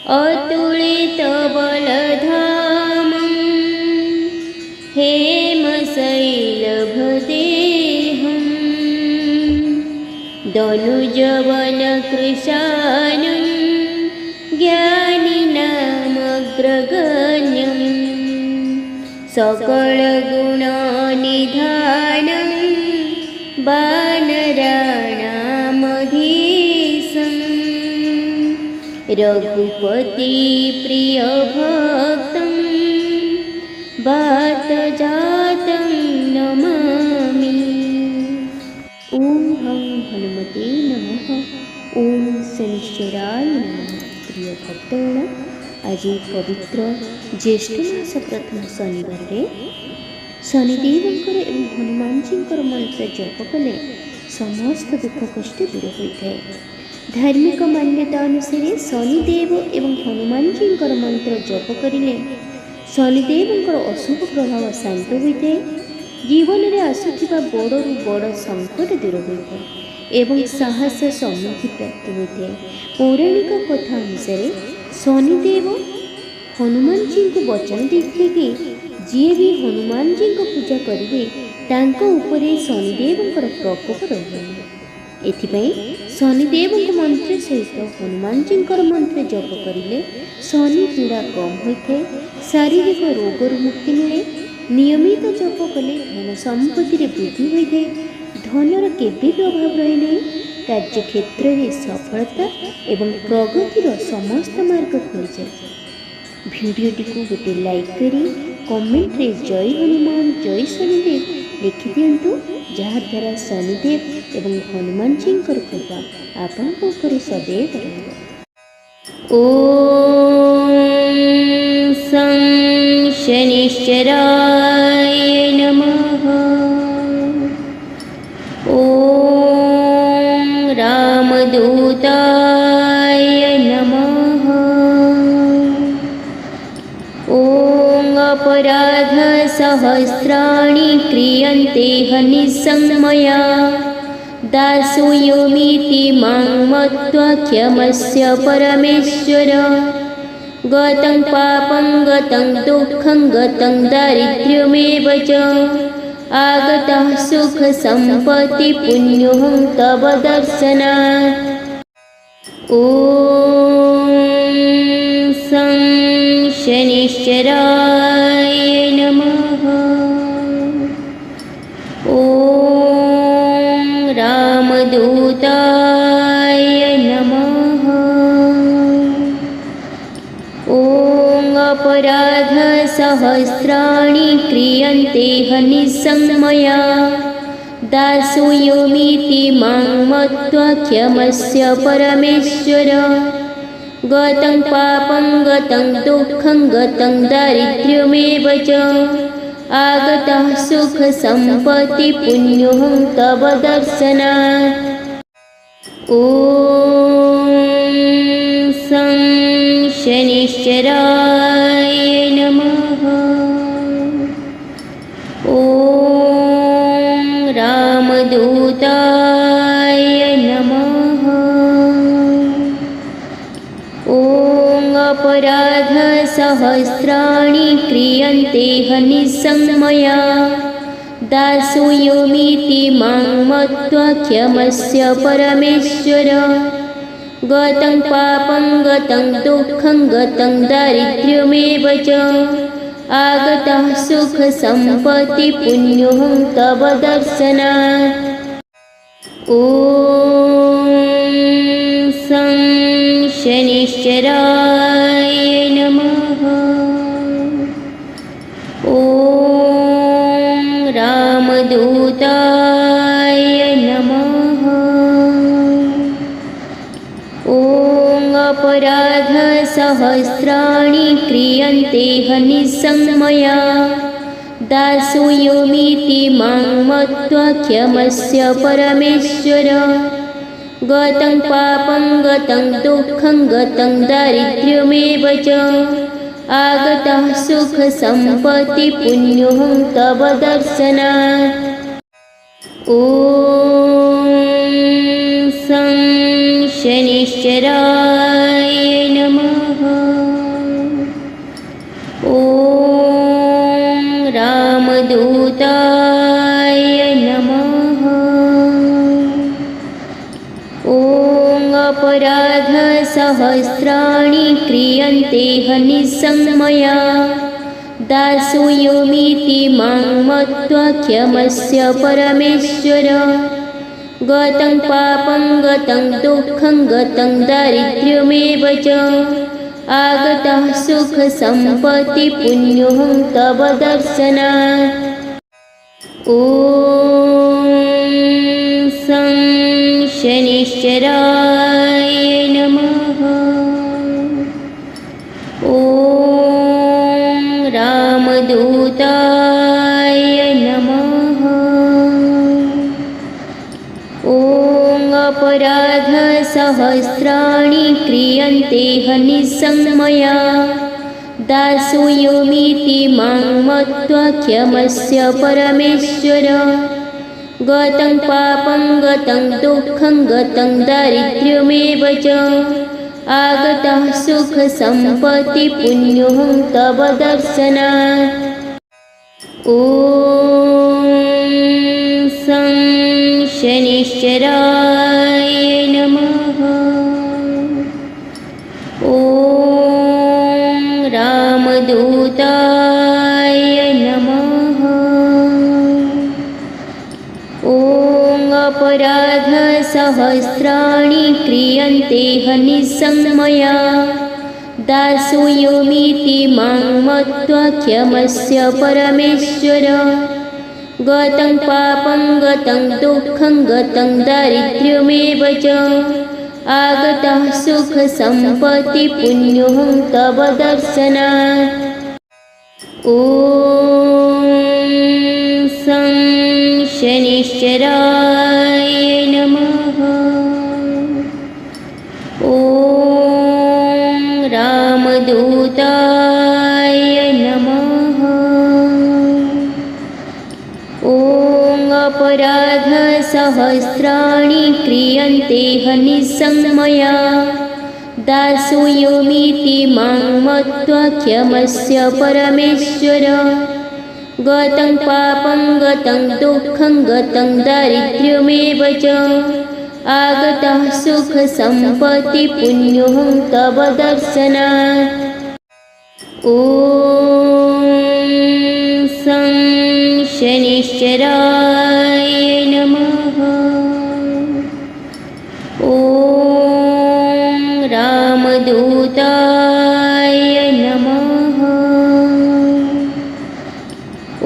अतुलितबलधामं हेमशैलभदेहं दनुजवनकृशानं ज्ञानिनामग्रगण्यं सकलगुणनिधानं वानराणामधीशं रघुपतिप्रियभक्तं वातजातं नमामि। ओम हं हनुमते नमः। ओम शनिश्चराय नमः। प्रिय भक्तगण, आज पवित्र ज्येष्ठ मास प्रथम शनिवार शनिदेवंकर एवं हनुमान जी मंत्र जप कले समस्त दुख कष्ट दूर होता है। धार्मिक मान्यता अनुसार शनिदेव एवं हनुमान जी मंत्र जप करिले शनिदेवंकर अशुभ प्रभाव शांत होता है। जीवन में आसुथिबा बड़रू बड़ संकट दूर होता है एवं साहस समृद्धि प्राप्त होता है। पौराणिक कथा अनुसार शनिदेव हनुमान जी को वचन देते कि जी भी हनुमान जी को पूजा करेंगे तांको उपरे शनिदेवंकर प्रकोप रहिबनि। एथिपाई शनिदेव मंत्र सहित हनुमान जी मंत्र जप करिले शनि पीड़ा कम होता है, शारीरिक रोगर मुक्ति मिले। नियमित जप कले धन संपत्ति वृद्धि होता है, धनर केबे भी अभाव रहे नहीं। कार्यक्षेत्र में सफलता एवं प्रगतिर समस्त मार्ग खुल जाए। भिडियोटी को गोटे लाइक करी कमेंट रे जय हनुमान जय शनिदेव लिखि दियंतु, जहाद्वारा शनिदेव एवं हनुमान जी कृपा आपन ऊपर सदैव रहिबो। ओम सं शनिश्चराय नमः। ओम रामदूताय नमः। ओम अपराध सहस्राणि क्रियन्ते हनिसंमया दासोऽयमिति मां मत्वा क्षमस्य परमेश्वर। गतं पापं गतं दुःखं गतं दारिद्र्यमेव च आगतः सुख संपत्ति पुण्योऽहं तव दर्शनात्। ओम सं शनिश्चराय नमः। ओम रामदूताय नमः। ओम अपराध सहस्राणि क्रियन्ते हनिसंमया दासोऽयमिति मां मत्वा क्षमस्य परमेश्वर। गतं पापं गतं दुःखं गतं दारिद्र्यमेव च आगतः सुख संपत्ति पुण्योऽहं तव दर्शनात्। ओम सं शनिश्चराय नमः। ओम रामदूताय नमः। ओम अपराध सहस्राणि क्रियन्ते हनिसंमया दासोऽयमिति मां मत्वा क्षमस्य परमेश्वर। गतं पापं गतं दुःखं गतं दारिद्र्यमेव च आगतः सुख संपत्ति पुण्योऽहं तव दर्शनात्। ओम सं शनिश्चराय नमः। ओम रामदूताय नमः। ओम अपराध सहस्राणि क्रियन्ते हनिसंमया दासोऽयमिति मां मत्वा क्षमस्य परमेश्वर। गतं पापं गतं दुःखं गतं दारिद्र्यमेव च आगतः सुख संपत्ति पुण्योऽहं तव दर्शनात्। ओम सं शनिश्चराय नमः। रामदूताय नमः। ॐ अपराधसहस्राणि क्रियन्ते हनिसंमया दासोऽयमिति मां मत्वा क्षमस्य परमेश्वर। गतं पापं गतं दुःखं गतं दारिद्र्यमेव च आगतः सुखसम्पत्तिपुण्योऽहं तव दर्शनात्। ॐ शं शनिश्चराय नमः। ॐ रामदूताय नमः। ॐ अपराधसहस्राणि क्रियन्ते हनिसंमया दासोऽयमिति मां मत्वा क्षमस्य परमेश्वर। गतं पापं गतं दुःखं गतं दारिद्र्यमेव च आगतः सुखसम्पत्तिपुण्योऽहं तव दर्शनात्। ॐ शं शनिश्चराय नमः। ॐ रामदूताय नमः। ॐ अपराधसहस्राणि क्रियन्ते हनिसंमया दासोऽयमिति मां मत्वा क्षमस्य परमेश्वर। गतं पापं गतं दुःखं गतं दारिद्र्यमेव च आगतः सुखसम्पत्तिपुण्योऽहं तव दर्शनात्। ॐ शं शनिश्चराय नमः। ॐ रामदूताय नमः। ॐ अपराधसहस्राणि क्रियन्ते हनिसंमया दासोऽयमिति मां मत्वा क्षमस्य परमेश्वर। गतं पापं गतं दुःखं गतं दारिद्र्यमेव च आगतः सुखसम्पत्तिपुण्योऽहं तव दर्शनात्। ॐ शं शनिश्चराय नमः। ॐ रामदूताय नमः।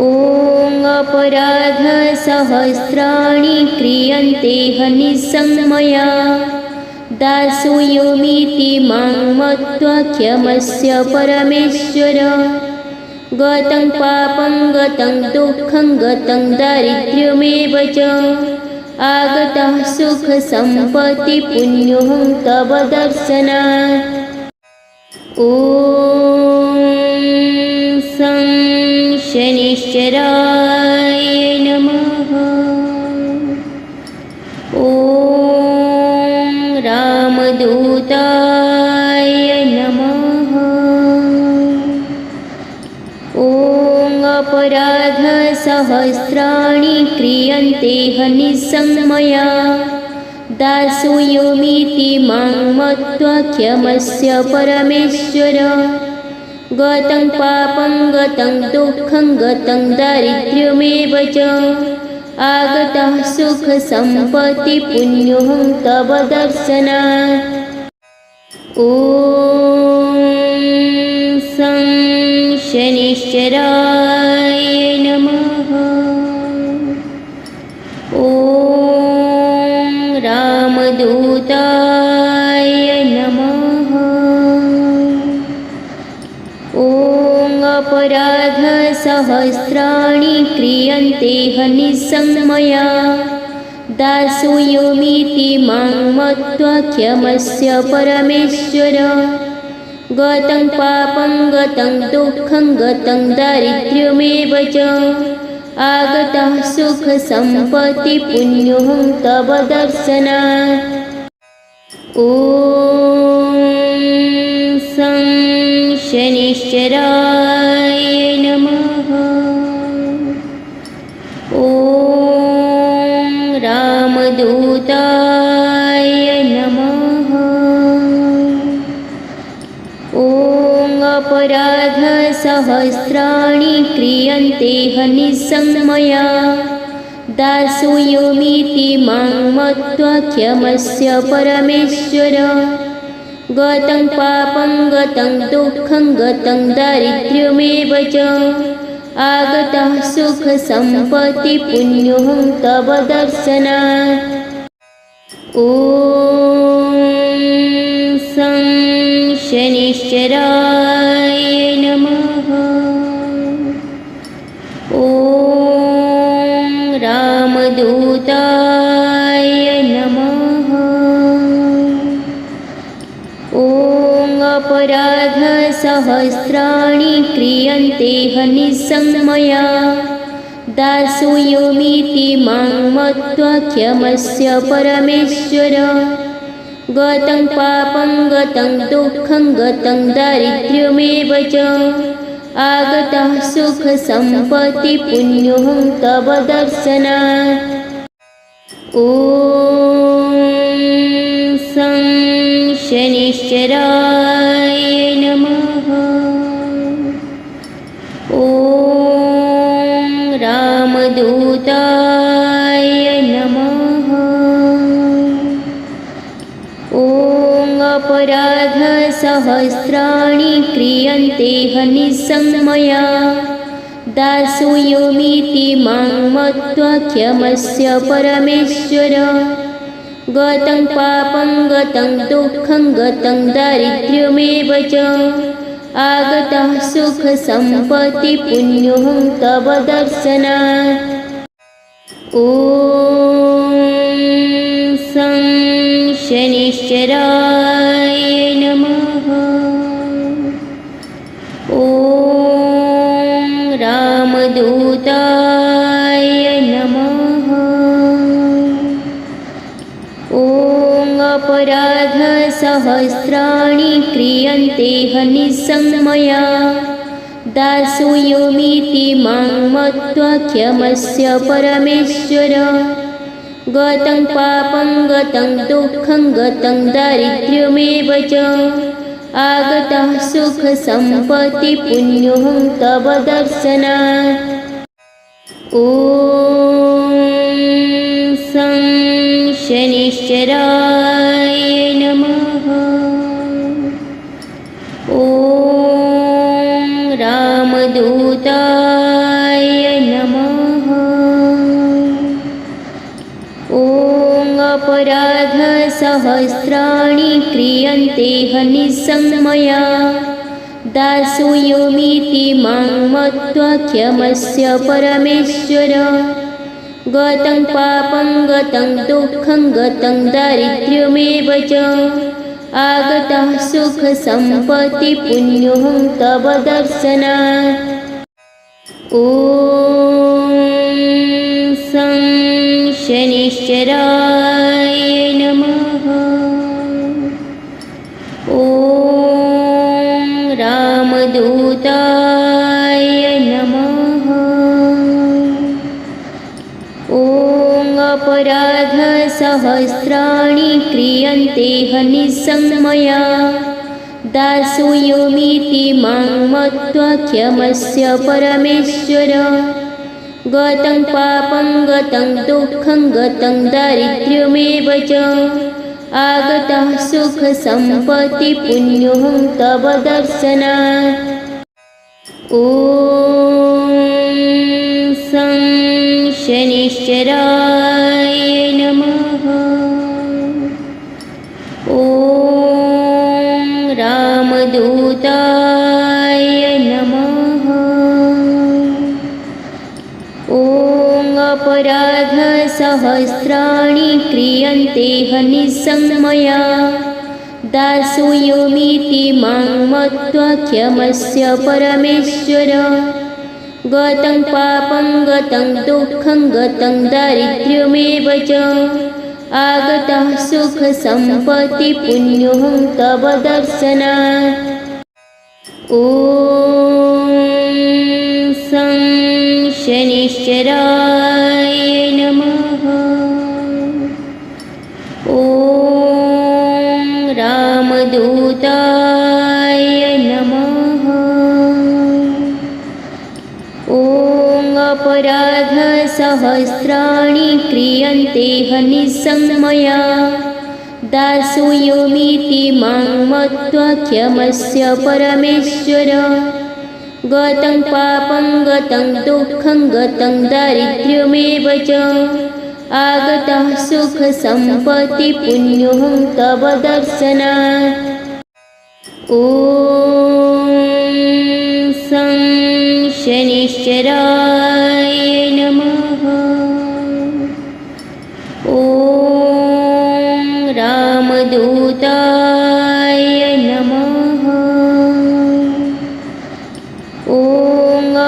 ॐ अपराधसहस्राणि क्रियन्ते हनिसंमया दासोऽयमिति मां मत्वा क्षमस्य परमेश्वर। गतं पापं गतं दुःखं गतं दारिद्र्यमेव च आगतः सुखसम्पत्तिपुण्योऽहं तव दर्शनात्। ॐ शं शनिश्चराय नमः। ॐ रामदूताय नमः। ॐ अपराधसहस्राणि क्रियन्ते हनिसंमया दासोऽयमिति मां मत्वा क्षमस्य परमेश्वर। गतं पापं गतं दुःखं गतं दारिद्र्यमेव च आगतः सुखसम्पत्तिपुण्योऽहं तव दर्शनात्। ॐ शं शनिश्चराय नमः। ॐ रामदूताय नमः। ॐ अपराधसहस्राणि क्रियन्ते हनिसंमया दासोऽयमिति मां मत्वा क्षमस्य परमेश्वर। गतं पापं गतं दुःखं गतं दारिद्र्यमेव च आगतः सुखसम्पत्तिपुण्योऽहं तव दर्शनात्। ॐ शं शनिश्चराय नमः। नमः। ॐ अपराधसहस्राणि क्रियन्ते हनिशं मया दासोऽयमिति मां मत्वा क्षमस्व परमेश्वर। गतं पापं गतं दुःखं गतं दारिद्र्यमेव च आगतः सुखसम्पत्तिपुण्योऽहं तव दर्शनात्। ॐ शं शनिश्चराय नमः। ॐ रामदूताय नमः। ॐ अपराधसहस्राणि क्रियन्ते हनिशं मया दासोऽयमिति मां मत्वा क्षमस्व परमेश्वर। गतं पापं गतं दुःखं गतं दारिद्र्यमेव च आगतः सुखसम्पत्तिपुण्योऽहं तव दर्शनात्। ॐ शं शनिश्चराय नमः। ॐ रामदूताय नमः। ॐ अपराधसहस्राणि क्रियन्ते हनिशं मया दासोऽयमिति मां मत्वा क्षमस्व परमेश्वर। गतं पापं गतं दुःखं गतं दारिद्र्यमेव च आगतः सुखसम्पत्तिपुण्योऽहं तव दर्शनात्। ॐ शं शनिश्चराय नमः। ॐ रामदूताय नमः। ॐ अपराधसहस्राणि क्रियन्ते हनिशं मया दासोऽयमिति मां मत्वा क्षमस्व परमेश्वर। गतं पापं गतं दुःखं गतं दारिद्र्यमेव च आगतः सुखसम्पत्तिपुण्योऽहं तव दर्शनात्। ॐ शं शनिश्चराय नमः। ॐ रामदूताय नमः। ॐ अपराधसहस्राणि क्रियन्ते हनिशं मया दासोऽयमिति मां मत्वा क्षमस्व परमेश्वर। गतं पापं गतं दुःखं गतं दारिद्र्यमेव च आगतः सुखसम्पत्तिपुण्योऽहं तव दर्शनात्। ॐ शं शनिश्चराय नमः। ॐ रामदूताय नमः। ॐ अपराधसहस्राणि क्रियन्ते हनिशं मया दासोऽयमिति मां मत्वा क्षमस्व परमेश्वर। गतं पापं गतं दुःखं गतं दारिद्र्यमेव च आगतः सुखसम्पत्तिपुण्योऽहं तव दर्शनात्। ॐ शं शनिश्चराय नमः। ॐ रामदूताय नमः। ॐ अपराधसहस्राणि क्रियन्ते हनिशं मया दासोऽयमिति मां मत्वा क्षमस्व परमेश्वर। गतं पापं गतं दुःखं गतं दारिद्र्यमेव च आगतः सुखसम्पत्तिपुण्योऽहं तव दर्शनात्। ॐ शं शनिश्चराय नमः। ॐ नमः। ॐ अपराधसहस्राणि क्रियन्ते हनिसंमया दासोऽयमिति मां मत्वा क्षमस्य परमेश्वर। गतं पापं गतं दुःखं गतं दारिद्र्यमेव च आगतः सुखसम्पत्तिपुण्योऽहं तव दर्शनात्। ॐ शं शनिश्चराय नमः। ॐ रामदूताय नमः। ॐ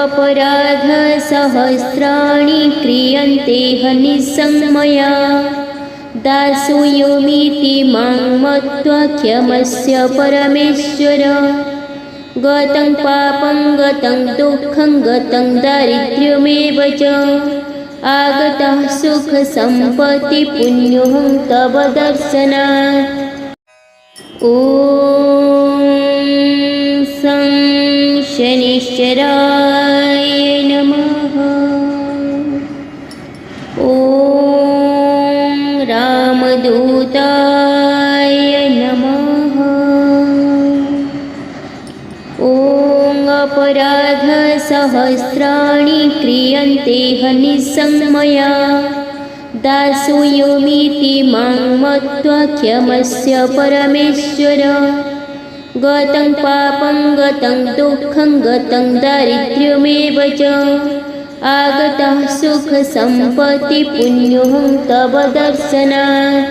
अपराधसहस्राणि क्रियन्ते हनिसंमया दासोऽयमिति मां मत्वा क्षमस्य परमेश्वर। गतं पापं गतं दुःखं गतं दारिद्र्यमेव च आगतः सुखसम्पत्तिपुण्योऽहं तव दर्शनात्। ॐ शं शनिश्चराय नमः। ॐ रामदूताय नमः। ॐ अपराधसहस्राणि क्रियन्ते हनिसंमया दासोऽयमिति मां मत्वा क्षमस्य परमेश्वर। गतं पापं गतं दुःखं गतं दारिद्र्यमेव च आगतः सुखसम्पत्तिपुण्योऽहं तव दर्शनात्।